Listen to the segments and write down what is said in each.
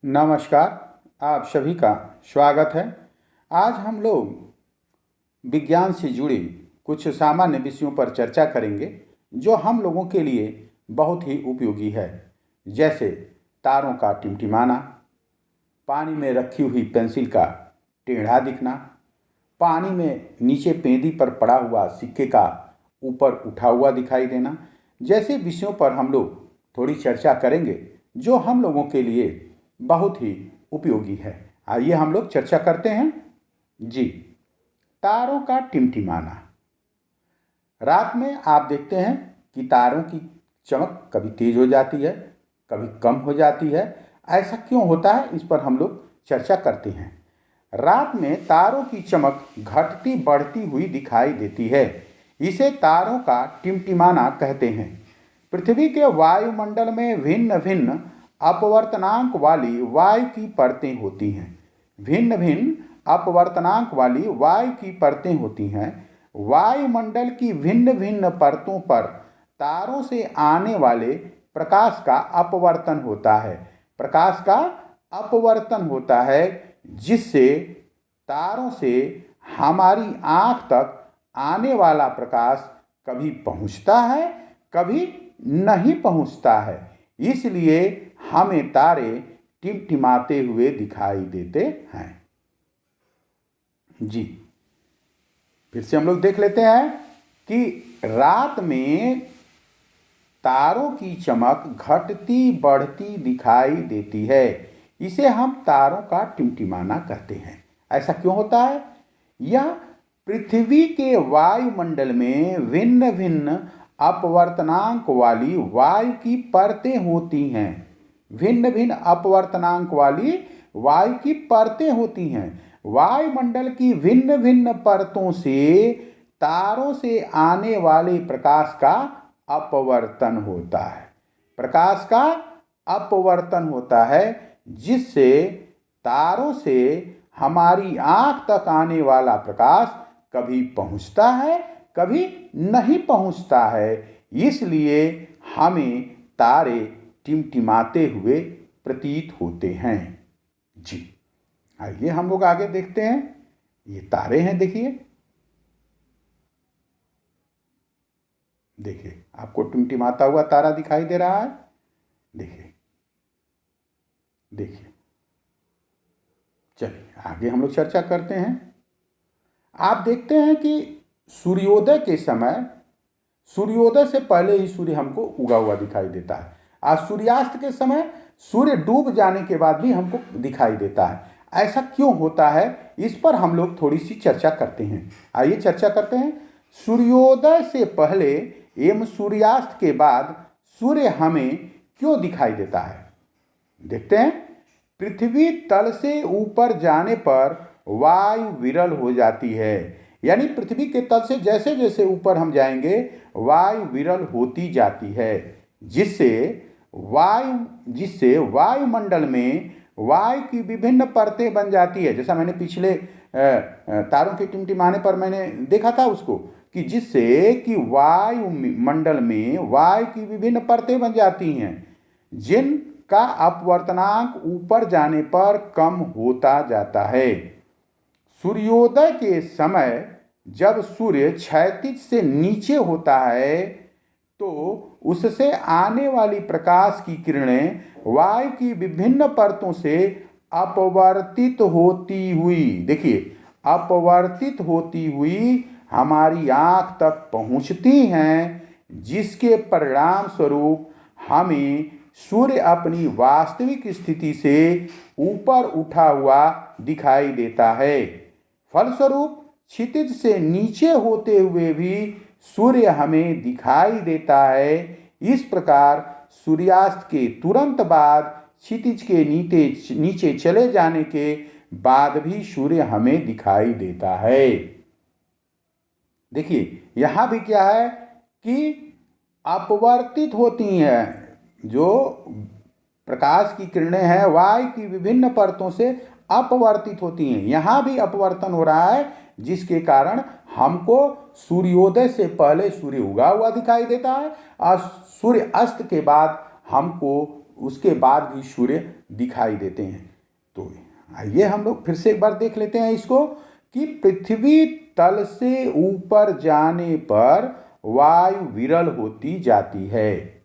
नमस्कार। आप सभी का स्वागत है। आज हम लोग विज्ञान से जुड़े कुछ सामान्य विषयों पर चर्चा करेंगे जो हम लोगों के लिए बहुत ही उपयोगी है, जैसे तारों का टिमटिमाना, पानी में रखी हुई पेंसिल का टेढ़ा दिखना, पानी में नीचे पेंदी पर पड़ा हुआ सिक्के का ऊपर उठा हुआ दिखाई देना जैसे विषयों पर हम लोग थोड़ी चर्चा करेंगे जो हम लोगों के लिए बहुत ही उपयोगी है। आइए हम लोग चर्चा करते हैं। जी, तारों का टिमटिमाना। रात में आप देखते हैं कि तारों की चमक कभी तेज हो जाती है, कभी कम हो जाती है। ऐसा क्यों होता है, इस पर हम लोग चर्चा करते हैं। रात में तारों की चमक घटती बढ़ती हुई दिखाई देती है। इसे तारों का टिमटिमाना कहते हैं। पृथ्वी के वायुमंडल में भिन्न भिन्न अपवर्तनांक वाली वायु की परतें होती हैं। भिन्न भिन्न अपवर्तनांक वाली वायु की परतें होती हैं। वायुमंडल की भिन्न भिन्न परतों पर तारों से आने वाले प्रकाश का अपवर्तन होता है। प्रकाश का अपवर्तन होता है, जिससे तारों से हमारी आँख तक आने वाला प्रकाश कभी पहुँचता है, कभी नहीं पहुँचता है। इसलिए हमें तारे टिमटिमाते हुए दिखाई देते हैं। जी, फिर से हम लोग देख लेते हैं कि रात में तारों की चमक घटती बढ़ती दिखाई देती है। इसे हम तारों का टिमटिमाना कहते हैं। ऐसा क्यों होता है? यह पृथ्वी के वायुमंडल में भिन्न भिन्न अपवर्तनांक वाली वायु की परतें होती हैं। भिन्न भिन्न अपवर्तनांक वाली वायु की परतें होती हैं। वायुमंडल की भिन्न भिन्न परतों से तारों से आने वाले प्रकाश का अपवर्तन होता है। प्रकाश का अपवर्तन होता है, जिससे तारों से हमारी आँख तक आने वाला प्रकाश कभी पहुँचता है, कभी नहीं पहुँचता है। इसलिए हमें तारे टिमटिमाते हुए प्रतीत होते हैं। जी, आइए हम लोग आगे देखते हैं। ये तारे हैं, देखिए देखिए, आपको टिमटिमाता हुआ तारा दिखाई दे रहा है। देखिए देखिए, चलिए आगे हम लोग चर्चा करते हैं। आप देखते हैं कि सूर्योदय के समय, सूर्योदय से पहले ही सूर्य हमको उगा हुआ दिखाई देता है। आज सूर्यास्त के समय सूर्य डूब जाने के बाद भी हमको दिखाई देता है। ऐसा क्यों होता है, इस पर हम लोग थोड़ी सी चर्चा करते हैं। आइए चर्चा करते हैं। सूर्योदय से पहले एवं सूर्यास्त के बाद सूर्य हमें क्यों दिखाई देता है? देखते हैं। पृथ्वी तल से ऊपर जाने पर वायु विरल हो जाती है। यानी पृथ्वी के तल से जैसे जैसे ऊपर हम जाएंगे, वायु विरल होती जाती है, जिससे वायुमंडल में वायु की विभिन्न परतें बन जाती है। जैसा मैंने पिछले तारों के टिमटिमाने पर मैंने देखा था उसको, कि जिससे कि वायुमंडल में वायु की विभिन्न परतें बन जाती हैं, जिनका अपवर्तनांक ऊपर जाने पर कम होता जाता है। सूर्योदय के समय जब सूर्य क्षैतिज से नीचे होता है, तो उससे आने वाली प्रकाश की किरणें वायु की विभिन्न परतों से अपवर्तित होती हुई, देखिए अपवर्तित होती हुई हमारी आँख तक पहुँचती हैं, जिसके परिणाम स्वरूप हमें सूर्य अपनी वास्तविक स्थिति से ऊपर उठा हुआ दिखाई देता है। फलस्वरूप क्षितिज से नीचे होते हुए भी सूर्य हमें दिखाई देता है। इस प्रकार सूर्यास्त के तुरंत बाद क्षितिज के नीचे चले जाने के बाद भी सूर्य हमें दिखाई देता है। देखिए यहाँ भी क्या है कि अपवर्तित होती हैं, जो प्रकाश की किरणें हैं वायु की विभिन्न परतों से अपवर्तित होती हैं। यहाँ भी अपवर्तन हो रहा है, जिसके कारण हमको सूर्योदय से पहले सूर्य उगा हुआ दिखाई देता है और सूर्य अस्त के बाद हमको उसके बाद भी सूर्य दिखाई देते हैं। तो आइए हम लोग फिर से एक बार देख लेते हैं इसको कि पृथ्वी तल से ऊपर जाने पर वायु विरल होती जाती है,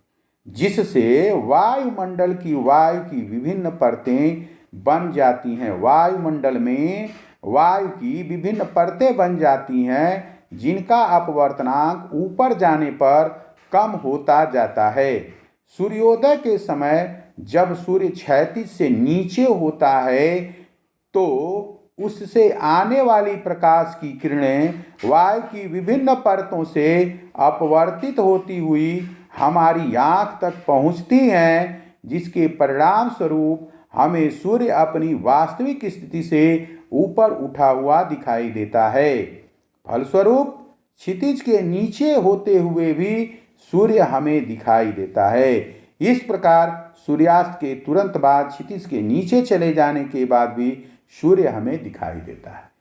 जिससे वायुमंडल की वायु की विभिन्न परतें बन जाती हैं। वायुमंडल में वायु की विभिन्न परतें बन जाती हैं, जिनका अपवर्तनांक ऊपर जाने पर कम होता जाता है। सूर्योदय के समय जब सूर्य क्षैतिज से नीचे होता है तो उससे आने वाली प्रकाश की किरणें वायु की विभिन्न परतों से अपवर्तित होती हुई हमारी आँख तक पहुँचती हैं, जिसके परिणाम स्वरूप हमें सूर्य अपनी वास्तविक स्थिति से ऊपर उठा हुआ दिखाई देता है। फलस्वरूप क्षितिज के नीचे होते हुए भी सूर्य हमें दिखाई देता है। इस प्रकार सूर्यास्त के तुरंत बाद क्षितिज के नीचे चले जाने के बाद भी सूर्य हमें दिखाई देता है।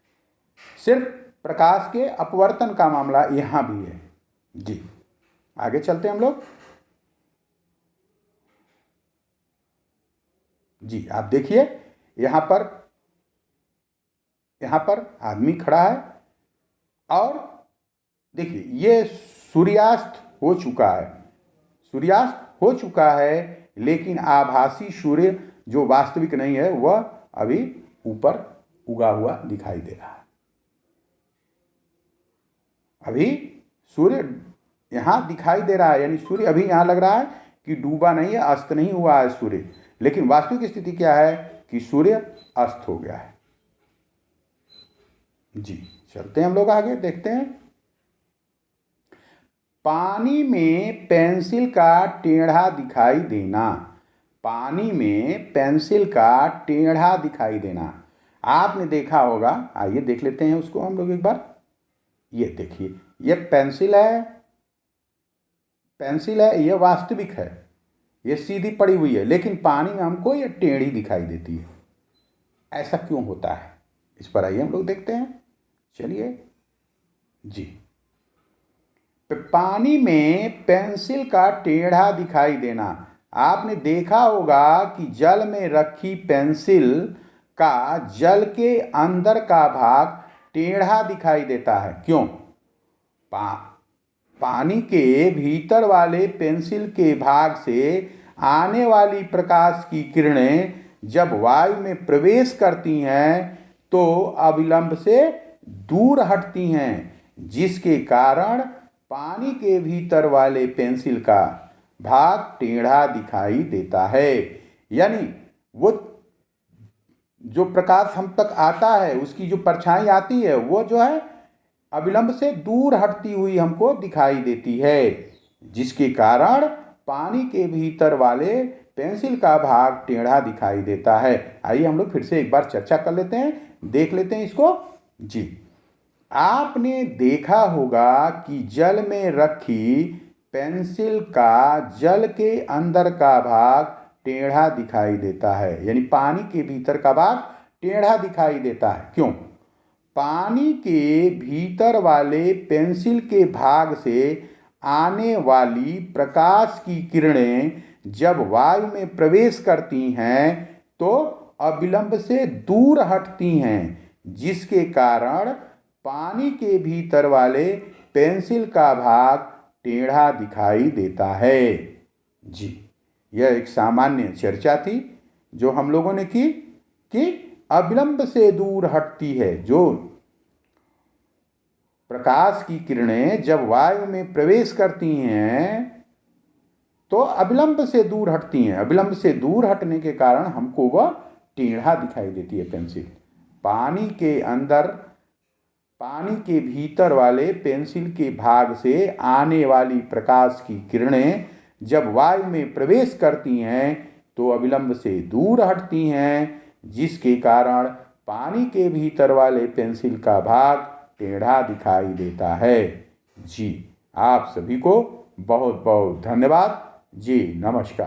सिर्फ प्रकाश के अपवर्तन का मामला यहाँ भी है। जी आगे चलते हैं हम लोग। जी आप देखिए यहाँ पर आदमी खड़ा है और देखिए ये सूर्यास्त हो चुका है, लेकिन आभासी सूर्य जो वास्तविक नहीं है वह अभी ऊपर उगा हुआ दिखाई दे रहा है। अभी सूर्य यहाँ दिखाई दे रहा है, यानी सूर्य अभी यहाँ लग रहा है कि डूबा नहीं है, अस्त नहीं हुआ है सूर्य, लेकिन वास्तविक स्थिति क्या है कि सूर्य अस्त हो गया है। जी चलते हैं हम लोग आगे, देखते हैं। पानी में पेंसिल का टेढ़ा दिखाई देना। पानी में पेंसिल का टेढ़ा दिखाई देना आपने देखा होगा। आइए देख लेते हैं उसको हम लोग एक बार। ये देखिए ये पेंसिल है, ये वास्तविक है, ये सीधी पड़ी हुई है, लेकिन पानी में हमको ये टेढ़ी दिखाई देती है। ऐसा क्यों होता है, इस पर आइए हम लोग देखते हैं। चलिए जी, पानी में पेंसिल का टेढ़ा दिखाई देना आपने देखा होगा कि जल में रखी पेंसिल का जल के अंदर का भाग टेढ़ा दिखाई देता है। क्यों? पानी के भीतर वाले पेंसिल के भाग से आने वाली प्रकाश की किरणें जब वायु में प्रवेश करती हैं तो अविलंब से दूर हटती हैं, जिसके कारण पानी के भीतर वाले पेंसिल का भाग टेढ़ा दिखाई देता है। यानी वो जो प्रकाश हम तक आता है उसकी जो परछाई आती है वो जो है अविलंब से दूर हटती हुई हमको दिखाई देती है, जिसके कारण पानी के भीतर वाले पेंसिल का भाग टेढ़ा दिखाई देता है। आइए हम लोग फिर से एक बार चर्चा कर लेते हैं, देख लेते हैं इसको। जी आपने देखा होगा कि जल में रखी पेंसिल का जल के अंदर का भाग टेढ़ा दिखाई देता है, यानी पानी के भीतर का भाग टेढ़ा दिखाई देता है। क्यों? पानी के भीतर वाले पेंसिल के भाग से आने वाली प्रकाश की किरणें जब वायु में प्रवेश करती हैं तो अविलंब से दूर हटती हैं, जिसके कारण पानी के भीतर वाले पेंसिल का भाग टेढ़ा दिखाई देता है। जी यह एक सामान्य चर्चा थी जो हम लोगों ने की कि अविलंब से दूर हटती है, जो प्रकाश की किरणें जब वायु में प्रवेश करती हैं तो अविलंब से दूर हटती हैं। अविलंब से दूर हटने के कारण हमको वह टेढ़ा दिखाई देती है पेंसिल। पानी के भीतर वाले पेंसिल के भाग से आने वाली प्रकाश की किरणें जब वायु में प्रवेश करती हैं तो अविलंब से दूर हटती हैं, जिसके कारण पानी के भीतर वाले पेंसिल का भाग टेढ़ा दिखाई देता है। जी आप सभी को बहुत बहुत धन्यवाद। जी नमस्कार।